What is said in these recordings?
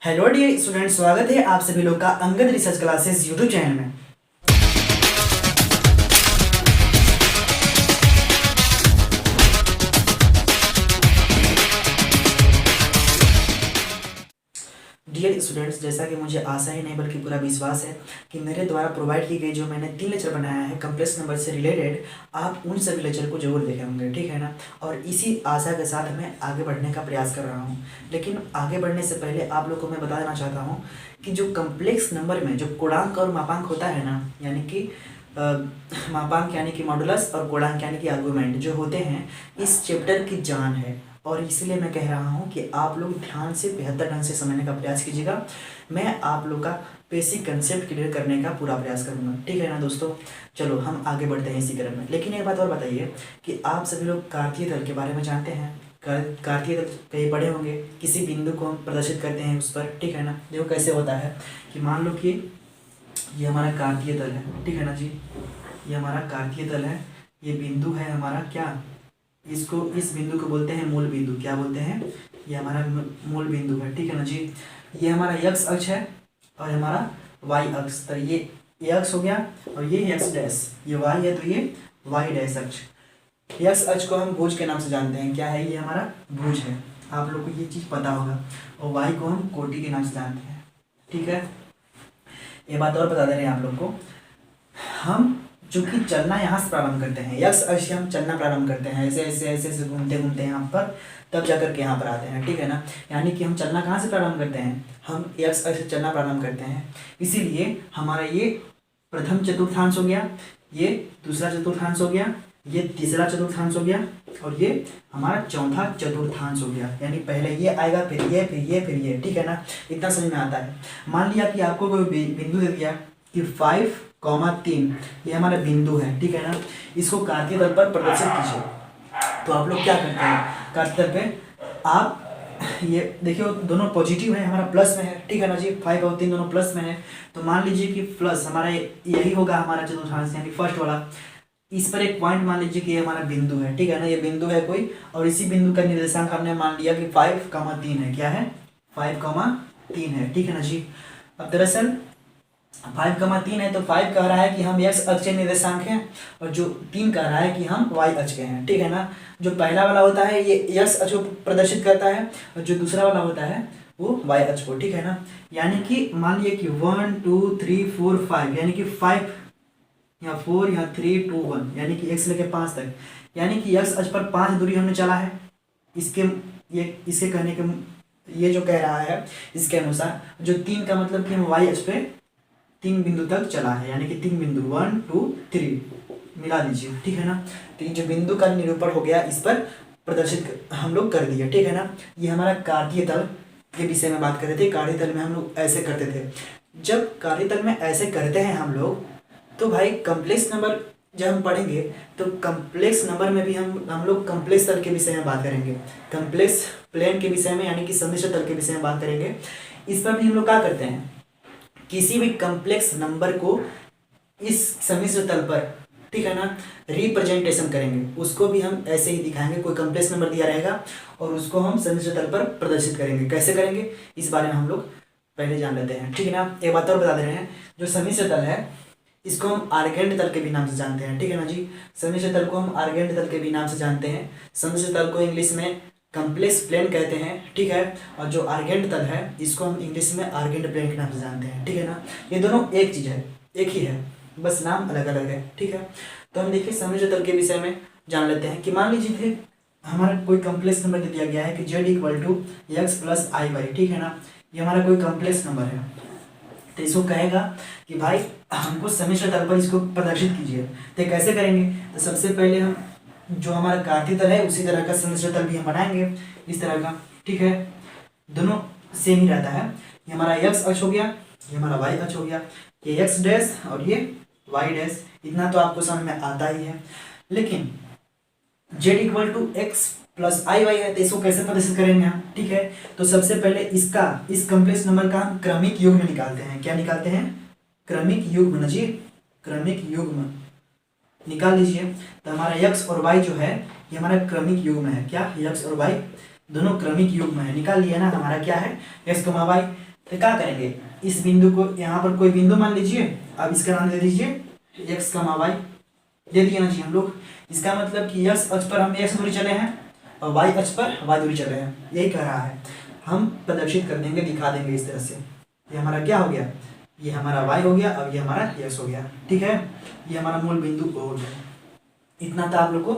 Hello dear student, स्वागत है आप सभी लोग का Angad research classes YouTube channel में। डियर स्टूडेंट्स, जैसा कि मुझे आशा ही नहीं बल्कि पूरा विश्वास है कि मेरे द्वारा प्रोवाइड की गई जो मैंने 3 लेक्चर बनाया है कम्प्लेक्स नंबर से रिलेटेड, आप उन सभी लेक्चर को जरूर देखे होंगे, ठीक है ना। और इसी आशा के साथ मैं आगे बढ़ने का प्रयास कर रहा हूँ। लेकिन आगे बढ़ने से पहले आप लोग को मैं बता देना चाहता हूँ कि जो कम्प्लेक्स नंबर में जो कोणांक और मापांक होता है ना, यानी कि मापांक यानी कि मॉडुलस और कोणांक यानी कि आर्गुमेंट जो होते हैं, इस चैप्टर की जान है। और इसलिए मैं कह रहा हूँ कि आप लोग ध्यान से बेहतर ढंग से समझने का प्रयास कीजिएगा। मैं आप लोग का बेसिक कंसेप्ट क्लियर करने का पूरा प्रयास करूँगा, ठीक है ना दोस्तों। चलो हम आगे बढ़ते हैं इसी क्रम में। लेकिन एक बात और बताइए कि आप सभी लोग कार्तीय तल के बारे में जानते हैं। कार्तीय तल कहीं पढ़े होंगे, किसी बिंदु को हम प्रदर्शित करते हैं उस पर, ठीक है ना। देखो कैसे होता है कि मान लो कि ये हमारा कार्तीय तल है, ठीक है ना जी। ये हमारा कार्तीय तल है, ये बिंदु है हमारा क्या, इसको इस बिंदु को बोलते हैं मूल बिंदु। क्या बोलते हैं? ये हमारा मूल बिंदु है, ठीक है ना जी। ये हमारा x अक्ष है और हमारा y अक्ष। तो ये x हो गया और ये x डैश, ये y है तो ये y डैश अक्ष। x अक्ष को हम भुज के नाम से जानते हैं। क्या है? ये हमारा भुज है, आप लोग को ये चीज़ पता होगा। और y को हम कोटि के नाम से जानते हैं, ठीक है। ये बात और बता दे रहे हैं आप लोग को। हम जो कि चलना यहाँ से प्रारंभ करते हैं, यक्स अक्ष से हम चलना प्रारंभ करते हैं, ऐसे ऐसे ऐसे ऐसे घूमते घूमते यहाँ पर, तब जाकर के यहाँ पर आते हैं, ठीक है ना। यानी कि हम चलना कहाँ से प्रारंभ करते हैं? हम यक्स अक्ष से चलना प्रारंभ करते हैं। इसीलिए हमारा ये प्रथम चतुर्थांश हो गया, ये दूसरा चतुर्थांश हो गया, ये तीसरा चतुर्थांश हो गया और ये हमारा चौथा चतुर्थांश हो गया। यानी पहले ये आएगा, फिर ये, फिर ये, फिर ये, ठीक है ना। इतना समझ में आता है। मान लिया कि आपको कोई बिंदु दे दिया कि 5,3 ये हमारा बिंदु है, ठीक है ना। इसको कार्तीय तल पर प्रदर्शित कीजिए। तो आप लोग क्या करते हैं? कार्तीय तल पे आप ये देखिए दोनों पॉजिटिव है, हमारा प्लस में है, ठीक है ना जी। 5 और 3 दोनों प्लस में है। तो मान लीजिए कि प्लस हमारा यही होगा हमारा चतुर्थांश यानी फर्स्ट वाला। इस पर एक पॉइंट मान लीजिए कि ये हमारा बिंदु है, ठीक है ना। ये बिंदु है कोई, और इसी बिंदु का निर्देशांक हमने मान लिया कि 5,3 है। क्या है? 5,3 है, ठीक है ना जी। अब दरअसल 5,3 है तो 5 कह रहा है कि हम x अक्ष के निर्देशांक हैं, और जो 3 कह रहा है कि हम y अक्ष के हैं, ठीक है ना। जो पहला वाला होता है ये x अक्ष को प्रदर्शित करता है और जो दूसरा वाला होता है वो y अक्ष को, ठीक है ना। यानी कि मान लिया कि 1 2 3 4 5, यानी कि 5 या 4 या 3 2 1, यानी कि x लेके 5 तक, यानी कि x अक्ष पर 5 दूरी हमने चला है। इसके कहने के ये जो कह रहा है इसके अनुसार जो 3 का मतलब कि हम y अक्ष पे 3 बिंदु तक चला है, यानी कि 3 बिंदु 1 2 3 मिला दीजिए, ठीक है ना। तो ये जो बिंदु का निरूपण हो गया, इस पर प्रदर्शित हम लोग कर दिए, ठीक है ना। ये हमारा कार्तीय तल के विषय में बात कर रहे थे। कार्तीय तल में हम लोग ऐसे करते थे। जब कार्तीय तल में ऐसे करते हैं हम लोग, तो भाई कम्प्लेक्स नंबर जब हम पढ़ेंगे तो कम्प्लेक्स नंबर में भी हम लोग कम्प्लेक्स तल के विषय में बात करेंगे, कम्प्लेक्स प्लेन के विषय में यानी कि सम्मिश्र तल के विषय में बात करेंगे। इस पर भी हम लोग क्या करते हैं, किसी भी कम्प्लेक्स नंबर को इस सम्मिश्र तल पर, ठीक है ना, रिप्रेजेंटेशन करेंगे। उसको भी हम ऐसे ही दिखाएंगे। कोई कम्प्लेक्स नंबर दिया रहेगा और उसको हम सम्मिश्र तल पर प्रदर्शित करेंगे। कैसे करेंगे इस बारे में हम लोग पहले जान लेते हैं, ठीक है ना। एक बात और बता दे रहे हैं, जो सम्मिश्र तल है इसको हम आर्गेंड तल के भी नाम से जानते हैं, ठीक है ना जी। सम्मिश्र तल को हम आर्गेंड तल के भी नाम से जानते हैं। सम्मिश्र तल को इंग्लिश में कम्प्लेक्स प्लेन कहते हैं, ठीक है। और जो आर्गेंड तल है इसको हम इंग्लिश में आर्गेंड प्लेन के नाम से जानते हैं, ठीक है ना। ये दोनों एक चीज़ है, एक ही है, बस नाम अलग अलग है, ठीक है। तो हम देखिए सम्मिश्र तल के विषय में जान लेते हैं कि मान लीजिए थे हमारा कोई कम्प्लेक्स नंबर दे दिया गया है कि z = x + i/, ठीक है ना। ये हमारा कोई कम्प्लेक्स नंबर है, तो इसको कहेगा कि भाई हमको सम्मिश्र तल पर इसको प्रदर्शित कीजिए। तो कैसे करेंगे? तो सबसे पहले हम जो हमारा कार्तीय तल है उसी तरह का सम्मिश्र तल भी हम बनाएंगे, इस तरह का, ठीक है। दोनों सेम ही रहता है। ये हमारा x अक्ष हो गया, ये हमारा y अक्ष हो गया, ये x डैश और ये y डैश। इतना तो आपको समझ में आता ही है। लेकिन z = x + i/y है, तो इसको कैसे प्रदर्शित करेंगे हम, ठीक है। तो सबसे पहले इस कम्प्लेक्स नंबर का हम क्रमिक युग्म निकालते हैं। क्या निकालते हैं? क्रमिक युग्म ना जी, क्रमिक युग्म निकाल लीजिए। तो हमारा x और y जो है ये हमारा क्रमिक युग्म है। क्या? x और y दोनों क्रमिक युग्म है, निकाल लिया ना, हमारा क्या है x, y। तो क्या करेंगे, इस बिंदु को यहाँ पर कोई बिंदु मान लीजिए, अब इसका नाम दे दीजिए x, y दे दिए ना जी हम लोग। इसका मतलब कि x अक्ष पर हम x दूरी चले हैं और y अक्ष पर y दूरी चले हैं, यही कह रहा है। हम प्रदर्शित कर देंगे, दिखा देंगे इस तरह से। ये हमारा क्या हो गया, ये हमारा y हो गया, अब ये हमारा x हो गया, ठीक है। ये हमारा मूल बिंदु O हो गया। इतना तो आप लोग को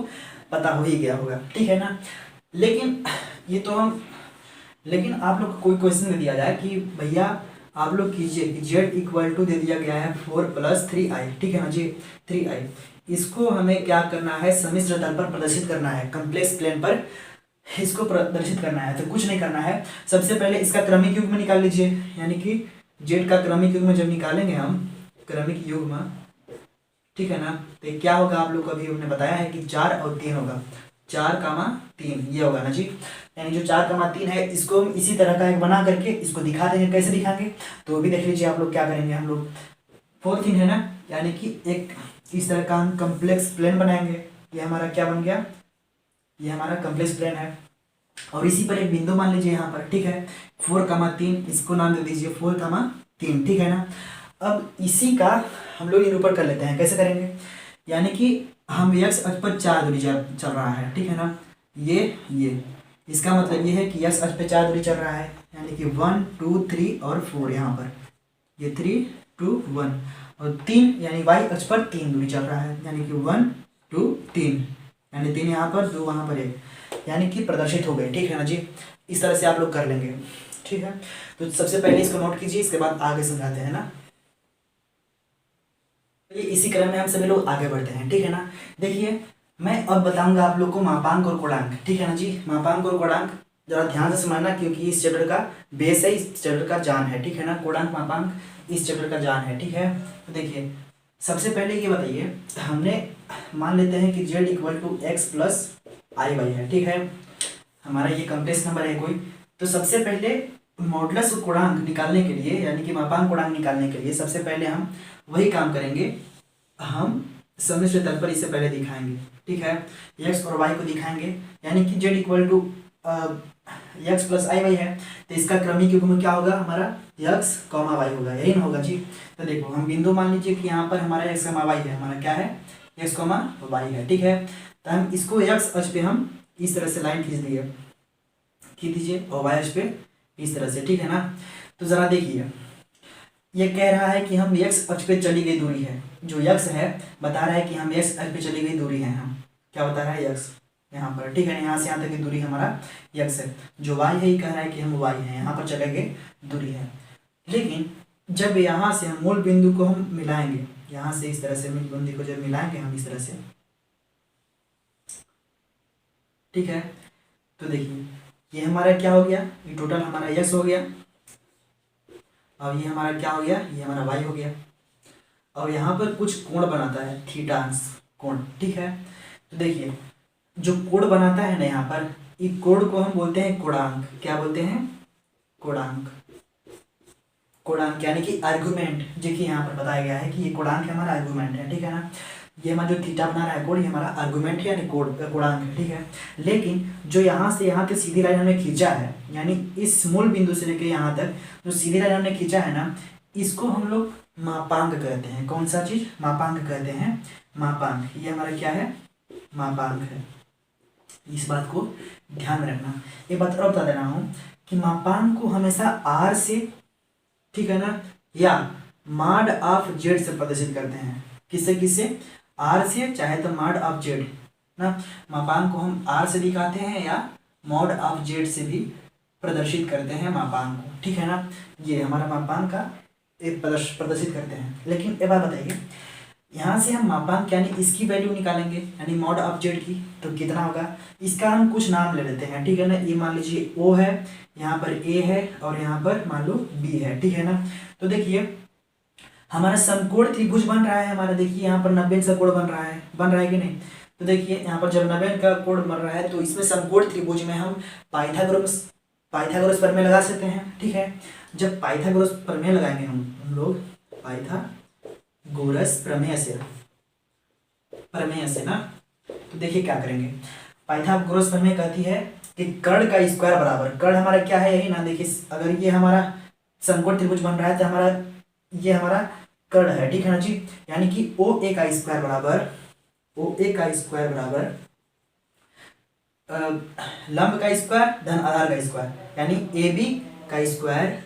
पता हो ही गया होगा, ठीक है ना। लेकिन ये तो हम, लेकिन आप लोग को कोई क्वेश्चन दे दिया जाए कि भैया आप लोग कीजिए कि z इक्वल टू दे दिया गया है 4 + 3i, ठीक है ना जी, 3i। इसको हमें क्या करना है, सम्मिश्र तल पर प्रदर्शित करना है, कम्प्लेक्स प्लेन पर इसको प्रदर्शित करना है। तो कुछ नहीं करना है, सबसे पहले इसका क्रमिक युग्म निकाल लीजिए, यानी कि z का क्रमिक युग्म जब निकालेंगे हम, क्रमिक युग्म, ठीक है ना, तो क्या होगा आप लोग को अभी हमने बताया है कि 4 और 3 होगा, 4,3 ये होगा ना जी। यानी जो 4,3 है, इसको हम इसी तरह का एक बना करके इसको दिखा देंगे। कैसे दिखाएंगे तो भी देख लीजिए आप लोग। क्या करेंगे हम लोग, 4 3 है ना, यानी कि एक इस तरह का हम कम्प्लेक्स प्लेन बनाएंगे। ये हमारा क्या बन गया, ये हमारा कम्प्लेक्स प्लेन है। और इसी पर एक बिंदु मान लीजिए यहाँ पर, ठीक है, 4,3, इसको नाम दे दीजिए 4,3, ठीक है ना। अब इसी का हम लोग निरूपण कर लेते हैं। कैसे करेंगे, यानी कि हम x अक्ष पर 4 दूरी चल रहा है, ठीक है ना। ये इसका मतलब ये है कि x अक्ष पे 4 दूरी चल रहा है, यानी कि 1 2 3 और 4, यहाँ पर ये 3 2 1 और 3, यानी y अक्ष पर 3 दूरी चल रहा है, यानी कि 1 2 3, यानी 3 यहाँ पर 2 वहाँ पर 1, यानी कि प्रदर्शित हो गए, ठीक है ना जी। इस तरह से आप लोग कर लेंगे, ठीक है। तो सबसे पहले इसको नोट कीजिए, इसके बाद आगे समझाते हैं ना। इसी क्रम में हम सभी लोग आगे बढ़ते हैं, ठीक है ना। देखिए मैं अब बताऊंगा आप लोग को मापांक और कोणांक, ठीक है ना जी। मापांक और कोणांक जरा ध्यान से समझना, क्योंकि इस चैप्टर का बेस है, इस चैप्टर का जान है, ठीक है ना। कोणांक मापांक इस चैप्टर का जान है, ठीक है। तो देखिए सबसे पहले ये बताइए, हमने मान लेते हैं कि z equal to x plus I Y है, ठीक है। हमारा ये कॉम्प्लेक्स नंबर है कोई। तो सबसे पहले मॉडुलस कोणांक निकालने के लिए, यानी कि मापांक कोणांक निकालने के लिए सबसे पहले हम वही काम करेंगे, हम सम्मिश्र तल पर इसे पहले दिखाएंगे, ठीक है। x और y को दिखाएंगे, यानी कि z equal to x plus I Y है, तो इसका क्रमिक युग्म क्या होगा हमारा, x, y होगा, यही ना होगा जी। तो देखो हम बिंदु मान लीजिए कि यहाँ पर हमारा x, y है, हमारा क्या है x, y है, ठीक है। तो हम इसको x अक्ष पे हम इस तरह से लाइन खींच दीजिए और y अक्ष पे इस तरह से, ठीक है ना। तो जरा देखिए ये कह रहा है कि हम x अक्ष पे चली गई दूरी है, जो x है बता रहा है कि हम x अक्ष पे चली गई दूरी है, हम क्या बता रहा है x यहाँ पर, ठीक है। यहाँ से यहाँ तक की दूरी हमारा x है। जो y है ये कह रहा है कि हम y है, यहाँ पर चले गए दूरी है। लेकिन जब यहाँ से हम मूल बिंदु को हम मिलाएंगे, यहाँ से इस तरह से मूल बिंदु को जब मिलाएंगे हम इस तरह से, ठीक है। तो देखिए ये हमारा क्या हो गया, ये टोटल हमारा x हो गया, और ये हमारा क्या हो गया, ये हमारा y हो गया। और यहाँ पर कुछ कोण बनाता है, थीटांश कोण, ठीक है। तो देखिए जो कोण बनाता है ना यहाँ पर, इस कोण को हम बोलते हैं कोणांक। क्या बोलते हैं, कोणांक। कोणांक यानी कि आर्गुमेंट, जो कि यहाँ पर बताया गया है कि ये कोणांक हमारा आर्गुमेंट है, ठीक है ना। ये हमारा जो थीटा बना रहा है कोण, ये हमारा आर्गुमेंट है, यानी कोणांक है, ठीक है। लेकिन जो यहाँ से यहाँ तक सीधी लाइन हमने खींचा है, यानी इस मूल बिंदु से लेकर यहाँ तक जो सीधी लाइन हमने खींचा है ना, इसको हम लोग मापांक कहते हैं। कौन सा चीज, मापांक कहते हैं, मापांक। ये हमारा क्या है, मापांक है। इस बात को ध्यान में रखना। एक बात और बता दे रहा हूँ कि मापांक को हमेशा आर से, ठीक है ना, या मॉड ऑफ जेड से प्रदर्शित करते हैं। किससे किससे, आर से, चाहे तो मॉड ऑफ जेड ना। मापांक को हम आर से दिखाते हैं या मॉड ऑफ जेड से भी प्रदर्शित करते हैं मापांक को, ठीक है ना। ये हमारा मापांक का एक प्रदर्शित करते हैं। लेकिन एक बात बताइए, यहाँ से हम मापांक यानी इसकी वैल्यू निकालेंगे, यानी मॉड ऑफ जेड की, तो कितना होगा, इसका हम कुछ नाम ले लेते हैं, ठीक है ना। ये मान लीजिए ओ है, यहाँ पर ए है, और यहाँ पर मान लो बी है, ठीक है ना। तो देखिए हमारा समकोण त्रिभुज बन रहा है हमारा, देखिए यहाँ पर 90 का कोण बन रहा है कि नहीं। तो देखिए यहाँ पर जब 90 का कोण बन रहा है, तो इसमें समकोण त्रिभुज में हम पाइथागोरस प्रमेय लगा सकते हैं, ठीक है। जब पाइथागोरस प्रमेय लगाएंगे हम लोग पाइथागोरस प्रमेय से ना, तो देखिए क्या करेंगे। पाइथागोरस प्रमेय कहती है कि कर्ण का स्क्वायर बराबर, कर्ण हमारा क्या है यही ना, देखिए अगर ये हमारा समकोण त्रिभुज बन रहा है तो हमारा ये हमारा कर्ण है, ठीक है ना जी। यानी कि ओ ए का स्क्वायर बराबर, ओ ए का स्क्वायर बराबर लंब का स्क्वायर धन आधार का स्क्वायर, यानी ए बी का स्क्वायर,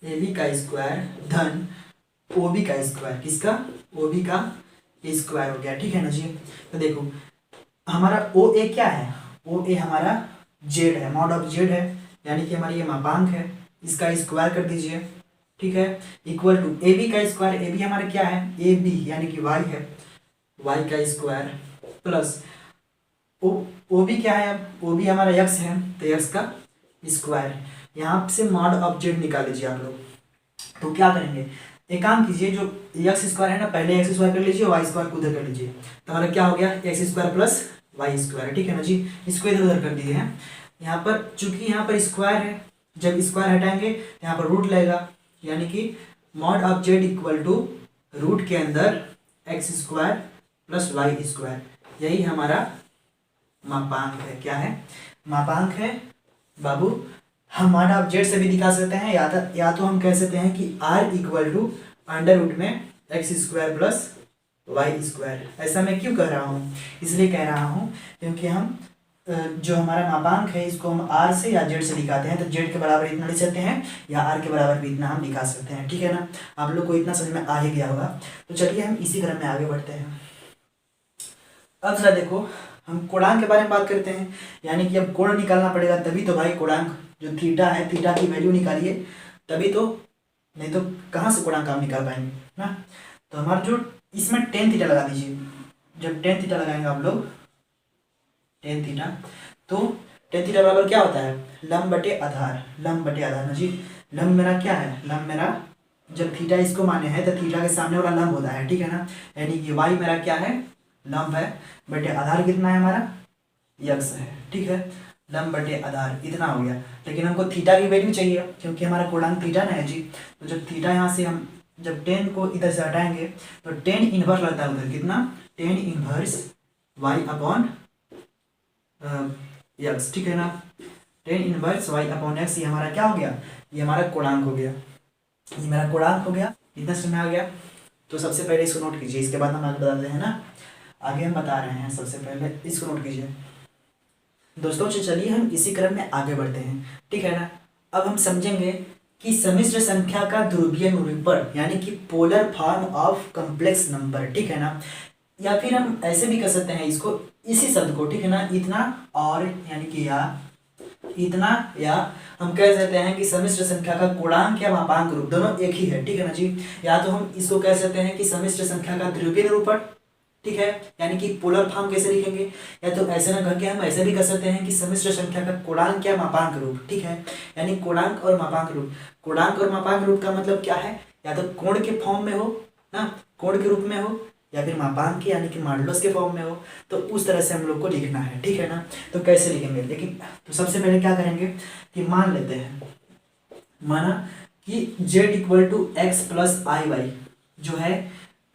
ए बी का स्क्वायर धन ओ बी का स्क्वायर, किसका, ओ बी का स्क्वायर हो गया, ठीक है ना जी। तो देखो हमारा ओ ए क्या है, ओ ए हमारा जेड है, मॉड ऑफ जेड है, यानी कि हमारी ये मापांक है, इसका स्क्वायर कर दीजिए, ठीक है। इक्वल टू ए बी का स्क्वायर, ए बी हमारा क्या है, ए बी यानी कि वाई है, वाई का स्क्वायर प्लस ओ बी क्या है, अब ओ बी हमारा एक्स है तो एक्स का स्क्वायर। यहाँ से मॉड ऑफ जेड निकाल लीजिए आप लोग। तो क्या करेंगे, एक काम कीजिए, जो एक्स स्क्वायर है ना, पहले एक्स स्क्वायर कर लीजिए, वाई स्क्वायर को उधर कर लीजिए, तो हमारा क्या हो गया, X square plus Y square, ठीक है ना जी। इसको इधर उधर कर दिए हैं। यहाँ पर चूंकि यहाँ पर स्क्वायर है, जब स्क्वायर हटाएंगे तो यहाँ पर रूट लगेगा, यानी कि mod of Z equal to root के अंदर X square plus Y square, यही हमारा मापांक है। क्या है, मापांक है बाबू। हम मॉड ऑफ जेड से भी दिखा सकते हैं, या तो हम कह सकते हैं कि are equal to under root में X square plus Y square. ऐसा मैं क्यों कह रहा हूँ, इसलिए कह रहा हूँ क्योंकि हम जो हमारा मापांक है इसको हम आर से या जेड से दिखाते हैं, तो जेड के बराबर इतना लिख सकते हैं या आर के बराबर भी इतना हम दिखा सकते हैं, ठीक है ना। आप लोग को इतना समझ में आ ही गया होगा। तो चलिए हम इसी क्रम में आगे बढ़ते हैं। अब जरा देखो, हम कोणांक के बारे में बात करते हैं, यानी कि अब कोण निकालना पड़ेगा, तभी तो भाई कोणांक जो थीटा है, थीटा की वैल्यू निकालिए तभी तो, नहीं तो कहाँ से कोणांक हम निकाल पाएंगे ना। तो हमारा जो इसमें टेन थीटा लगा दीजिए, जब टेन थीटा लगाएंगे आप लोग, टेन थीटा, तो टेन थीटा बराबर क्या होता है, लंब बटे आधार, लंब बटे आधार ना जी। लंब मेरा क्या है, लंब मेरा जब थीटा इसको माने हैं तो थीटा के सामने वाला लंब होता है, ठीक है ना। यानी कि वाई मेरा क्या है, लंब है, बटे आधार कितना है हमारा, यक्स है, ठीक है। लंब बटे आधार इतना हो गया, लेकिन हमको थीटा की वैल्यू चाहिए क्योंकि हमारा कोणांक थीटा ना है जी। तो जब थीटा यहाँ से हम जब टेन को इधर से हटाएंगे तो टेन इनवर्स लगता है उधर, कितना, tan inverse Y upon X, ठीक है ना। Tan inverse Y upon X, ये हमारा क्या हो गया, ये हमारा कोणांक हो गया, ये मेरा कोणांक हो गया। इतना समझ में आ गया। तो सबसे पहले इसको नोट कीजिए, इसके बाद हम आगे बताते हैं ना। आगे हम बता रहे हैं, सबसे पहले इसको नोट कीजिए दोस्तों। चलिए हम इसी क्रम में आगे बढ़ते हैं, ठीक है ना। अब हम समझेंगे कि सम्मिश्र संख्या का ध्रुवीय निरूपण, यानी कि polar form of complex number, ठीक है ना। या फिर हम ऐसे भी कर सकते हैं इसको, इसी शब्द को, ठीक है ना, इतना और यानी कि या इतना, या हम कह सकते हैं कि सम्मिश्र संख्या का कोणांक या मापांक रूप दोनों एक ही है, ठीक है ना जी। या तो हम इसको कह सकते हैं कि सम्मिश्र संख्या का ध्रुवीय निरूपण, ठीक है, यानी कि पोलर फॉर्म कैसे लिखेंगे, या तो ऐसे ना करके हम ऐसे भी कर सकते हैं कि सम्मिश्र संख्या का कोणांक या मापांक रूप, ठीक है। यानी कोणांक और मापांक रूप, कोणांक और मापांक रूप का मतलब क्या है, या तो कोण के फॉर्म में हो ना, कोण के रूप में हो, या फिर मापांक के यानी कि मॉडुलस के फॉर्म में हो, तो उस तरह से हम लोग को लिखना है, ठीक है ना। तो कैसे लिखेंगे, लेकिन तो सबसे पहले क्या करेंगे कि मान लेते हैं, माना कि z equal to X plus I Y जो है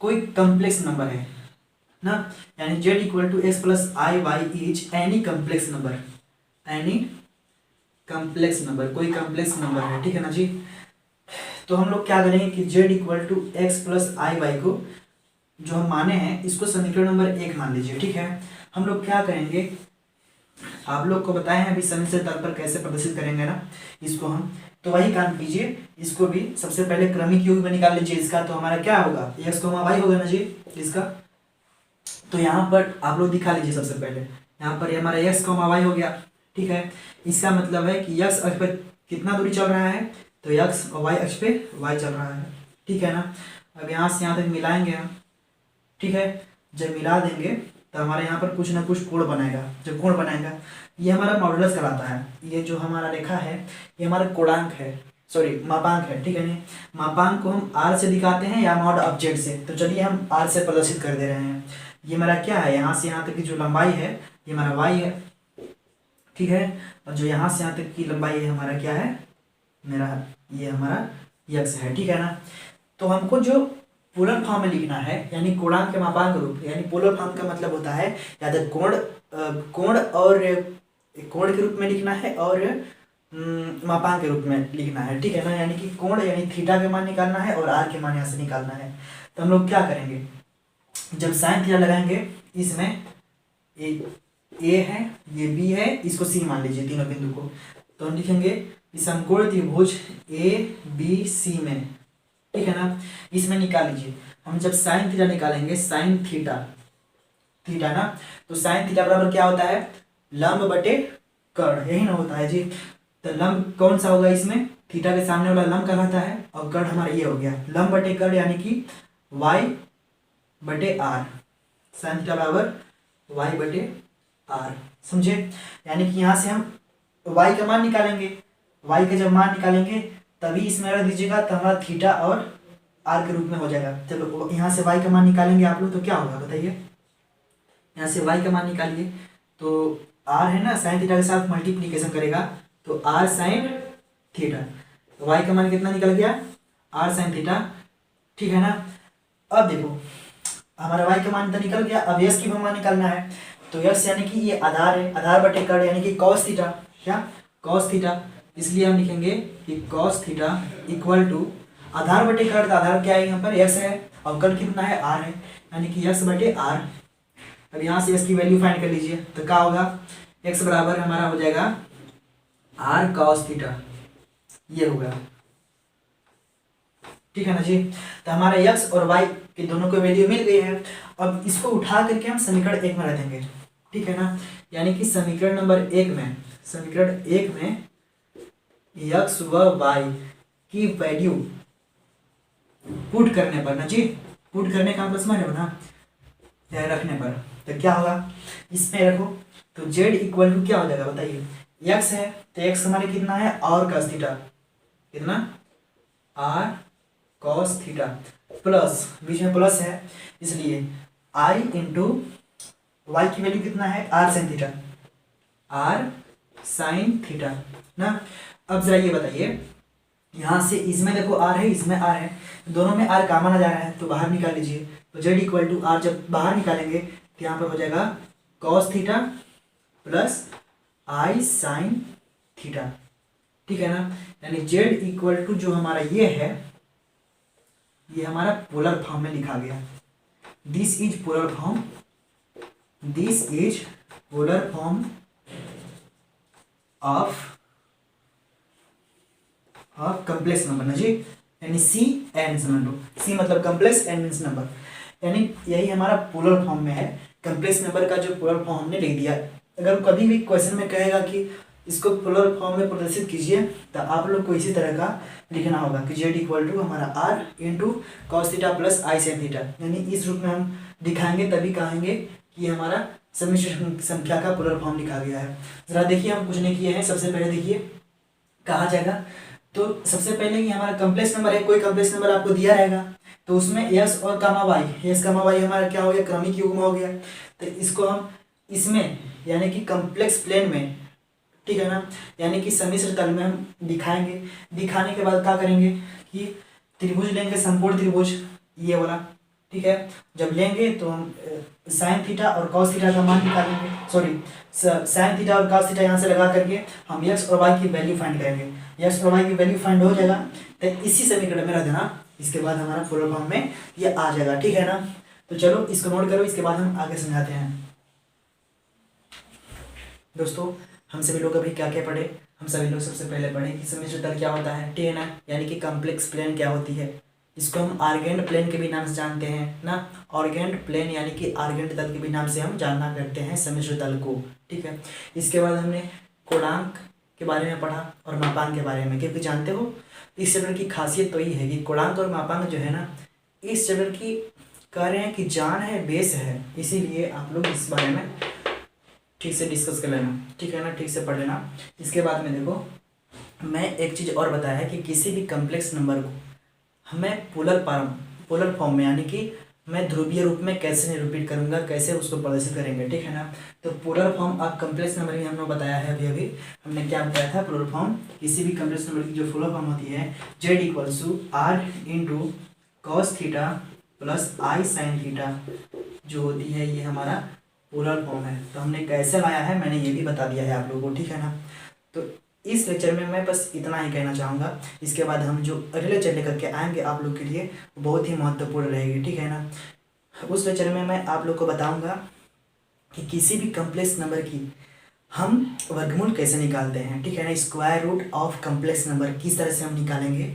कोई कम्प्लेक्स नंबर है ना, यानी z equal to X plus I Y is any complex number, any complex number, कोई कम्प्लेक्स नंबर है, ठीक है ना जी। तो हम लोग क्या करेंगे कि z equal to X plus I Y को जो हम माने हैं इसको समीकरण नंबर 1 मान लीजिए, ठीक है। हम लोग क्या करेंगे, आप लोग को बताए हैं अभी समीकरण तल पर कैसे प्रदर्शित करेंगे ना इसको हम, तो वही काम कीजिए। इसको भी सबसे पहले क्रमिक योग में निकाल लीजिए इसका, तो हमारा क्या होगा, एक्स कोमा वाई होगा ना जी इसका। तो यहाँ पर आप लोग दिखा लीजिए, सबसे पहले यहाँ पर हमारा एक्स कोमा वाई हो गया, ठीक है। इसका मतलब है कि एक्स अक्ष पर कितना दूरी चल रहा है, तो एक्स और वाई अक्ष पे वाई चल रहा है, ठीक है ना। अब यहाँ से यहाँ तक मिलाएंगे हम, ठीक है। जब मिला देंगे तो हमारे यहाँ पर कुछ ना कुछ कोण बनाएगा, जब कोण बनाएगा ये हमारा मॉडुलस कहलाता है। ये जो हमारा रेखा है ये हमारा कोणांक है, सॉरी मापांक है, ठीक है नहीं। मापांक को हम आर से दिखाते हैं या मॉड ऑफ जेड से, तो चलिए हम आर से प्रदर्शित कर दे रहे हैं। ये मेरा क्या है, यहाँ से यहाँ तक की जो लंबाई है ये हमारा वाई है, ठीक है। और जो यहाँ से यहाँ तक की लंबाई है हमारा क्या है, मेरा ये हमारा यक्स है, ठीक है ना। तो हमको जो पोलर फॉर्म में लिखना है, यानी कोणांक के मापांक रूप, यानी पोलर फॉर्म का मतलब होता है या तो कोण और कोण के रूप में लिखना है और मापांक के रूप में लिखना है, ठीक है ना। यानी कि कोण यानी थीटा के मान निकालना है और आर के मान यहाँ से निकालना है। तो हम लोग क्या करेंगे, जब साइन थीटा लगाएंगे, इसमें ए है, ये बी है, इसको सी मान लीजिए तीनों बिंदु को। तो हम लिखेंगे समकोण त्रिभुज ए बी सी में, ठीक है ना। इसमें निकाल लीजिए, हम जब साइन थीटा निकालेंगे, साइन थीटा थीटा ना, तो साइन थीटा बराबर क्या होता है, लंब बटे कर्ण, यही ना होता है जी। तो लंब कौन सा होगा इसमें, थीटा के सामने वाला लंब कहलाता है और कर्ण हमारा ये हो गया लंब बटे कर्ण, यानी कि वाई बटे आर, साइन थीटा बराबर वाई बटे आर, समझे। यानी कि यहाँ से हम वाई का मान निकालेंगे, वाई का जब मान निकालेंगे तभी इसमें रख दीजिएगा, तो हमारा थीटा और आर के रूप में हो जाएगा। जब यहाँ से वाई का मान निकालेंगे आप लोग तो क्या होगा बताइए, यहाँ से वाई का मान निकालिए तो आर है ना, साइन थीटा के साथ मल्टीप्लीकेशन करेगा तो आर साइन थीटा, तो वाई का मान कितना निकल गया, आर साइन थीटा, ठीक है ना। अब देखो हमारा वाई का मान तो निकल गया, अब यस की मान निकालना है। तो यस यानी कि ये आधार है, आधार बटे कर्ण यानी कि कॉस थीटा, क्या कॉस थीटा, इसलिए हम लिखेंगे कि कॉस थीटा इक्वल टू आधार बटे कर्ण, आधार क्या है यहाँ पर यस है और कर्ण कितना है आर है, यानी कि यस बटे आर। अब यहाँ से यस की वैल्यू फाइंड कर लीजिए, तो क्या होगा, एक्स बराबर हमारा हो जाएगा आर कॉस थीटा, ये होगा, ठीक है ना जी। तो हमारा एक्स और वाई के दोनों को वैल्यू मिल गई है। अब इसको उठा करके हम समीकरण 1 में रख देंगे, ठीक है ना। यानी कि समीकरण नंबर 1 में, समीकरण 1 में एक्स व वाई की वैल्यू पुट करने पर ना जी, पुट करने का मतलब समझ रहे हो ना, रखने पर तो क्या होगा, इसमें रखो तो z इक्वल टू क्या हो जाएगा बताइए, x है तो x हमारे कितना है और cos थीटा, कितना r cos थीटा, प्लस बीच में प्लस है इसलिए i इंटू वाई की वैल्यू कितना है r sin theta, r sin theta ना। अब जरा ये बताइए, यहाँ से इसमें देखो r है, इसमें r है, दोनों में r कॉमन आ जा रहा है तो बाहर निकाल लीजिए। तो z इक्वल टू r जब बाहर निकालेंगे तो यहाँ पर हो जाएगा cos theta plus i sin theta, ठीक है ना। यानी z इक्वल टू जो हमारा ये है, ये हमारा पोलर फॉर्म में लिखा गया, this is polar form, this is polar form of complex number ना जी, यानी सी एन समझ लो, सी मतलब कम्प्लेक्स एन मीन्स नंबर, यानी यही हमारा पोलर फॉर्म में है। कम्प्लेक्स नंबर का जो पोलर फॉर्म हमने लिख दिया, अगर कभी भी क्वेश्चन में कहेगा कि इसको पोलर फॉर्म में प्रदर्शित कीजिए तो आप लोग को इसी तरह का लिखना होगा कि जेड इक्वल टू हमारा R into cos theta plus I sine theta, यानी इस रूप में हम दिखाएंगे तभी कहेंगे कि हमारा सम्मिश्र संख्या का पोलर फॉर्म लिखा गया है। जरा देखिए हम कुछ नहीं किए हैं, सबसे पहले देखिए कहा जाएगा, तो सबसे पहले कि हमारा कम्प्लेक्स नंबर है, कोई कम्प्लेक्स नंबर आपको दिया रहेगा तो उसमें यस और comma y, yes comma y हमारा क्या हो गया, क्रमिक युग्म हो गया। तो इसको हम इसमें यानी कि कम्प्लेक्स प्लेन में, ठीक है ना, यानी कि सम्मिश्र तल में हम दिखाएंगे। दिखाने के बाद क्या करेंगे कि त्रिभुज लेंगे, समकोण त्रिभुज ये वाला, ठीक है। जब लेंगे तो हम साइन थीटा और कॉस थीटा का मान निकालेंगे, सॉरी साइन थीटा और कॉस थीटा यहाँ से लगा करके हम एक्स और वाई की वैल्यू फाइंड करेंगे। एक्स और वाई की वैल्यू फाइंड हो जाएगा तो इसी समीकरण में रख देना, इसके बाद हमारा पोलर फॉर्म में ये आ जाएगा, ठीक है ना। तो चलो इसको नोट करो, इसके बाद हम आगे समझाते हैं। दोस्तों हम सभी लोग अभी क्या क्या पढ़े, हम सभी लोग सबसे पहले पढ़े कि सम्मिश्र तल क्या होता है, ठीक है ना, यानी कि कम्प्लेक्स प्लेन क्या होती है, इसको हम आर्गेंट प्लेन के भी नाम से जानते हैं ना, आर्गेंट प्लेन यानी कि आर्गेंट तल के भी नाम से हम जानना करते हैं सम्मिश्र तल को, ठीक है। इसके बाद हमने कोणांक के बारे में पढ़ा और मापांक के बारे में, क्योंकि जानते हो इस चैप्टर की खासियत तो ये है कि कोणांक और मापांक जो है ना, इस चैप्टर की कह रहे हैं कि जान है, बेस है, इसीलिए आप लोग इस बारे में ठीक से डिस्कस कर लेना, ठीक है ना, ठीक से पढ़ लेना। इसके बाद में देखो मैं एक चीज़ और बताया है कि किसी भी कम्प्लेक्स नंबर को हमें पोलर फॉर्म में यानी कि मैं ध्रुवीय रूप में कैसे निरूपित करूंगा, कैसे उसको प्रदर्शित करेंगे, ठीक है ना। तो polar form of complex number में हमने बताया है, अभी हमने क्या बताया था, पोलर फॉर्म किसी भी कम्प्लेक्स नंबर की जो पोलर फॉर्म होती है Z equals to R into cos theta plus I sine theta जो होती है, ये हमारा पोलर फॉर्म है, तो हमने कैसे लाया है मैंने ये भी बता दिया है आप लोगों को, ठीक है ना। तो इस लेक्चर में मैं बस इतना ही कहना चाहूँगा। इसके बाद हम जो अगले लेक्चर लेकर के आएंगे आप लोग के लिए बहुत ही महत्वपूर्ण रहेगी, ठीक है ना। उस लेक्चर में मैं आप लोग को बताऊँगा कि किसी भी कम्प्लेक्स नंबर की हम वर्गमूल कैसे निकालते हैं, ठीक है ना। Square root of complex number किस तरह से हम निकालेंगे,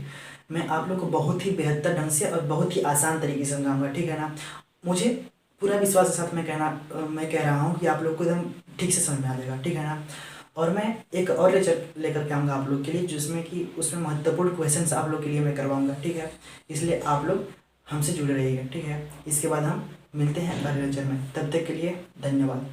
मैं आप लोग को बहुत ही बेहतर ढंग से और बहुत ही आसान तरीके से समझाऊंगा, ठीक है ना। मुझे पूरा विश्वास के साथ मैं कह रहा हूँ कि आप लोग को एकदम ठीक से समझ में आ जाएगा, ठीक है ना। और मैं एक और लेक्चर लेकर के आऊँगा आप लोग के लिए, जिसमें कि उसमें महत्वपूर्ण क्वेश्चंस आप लोग के लिए मैं करवाऊँगा, ठीक है। इसलिए आप लोग हमसे जुड़े रहिएगा, ठीक है। इसके बाद हम मिलते हैं अगले लेक्चर में, तब तक के लिए धन्यवाद।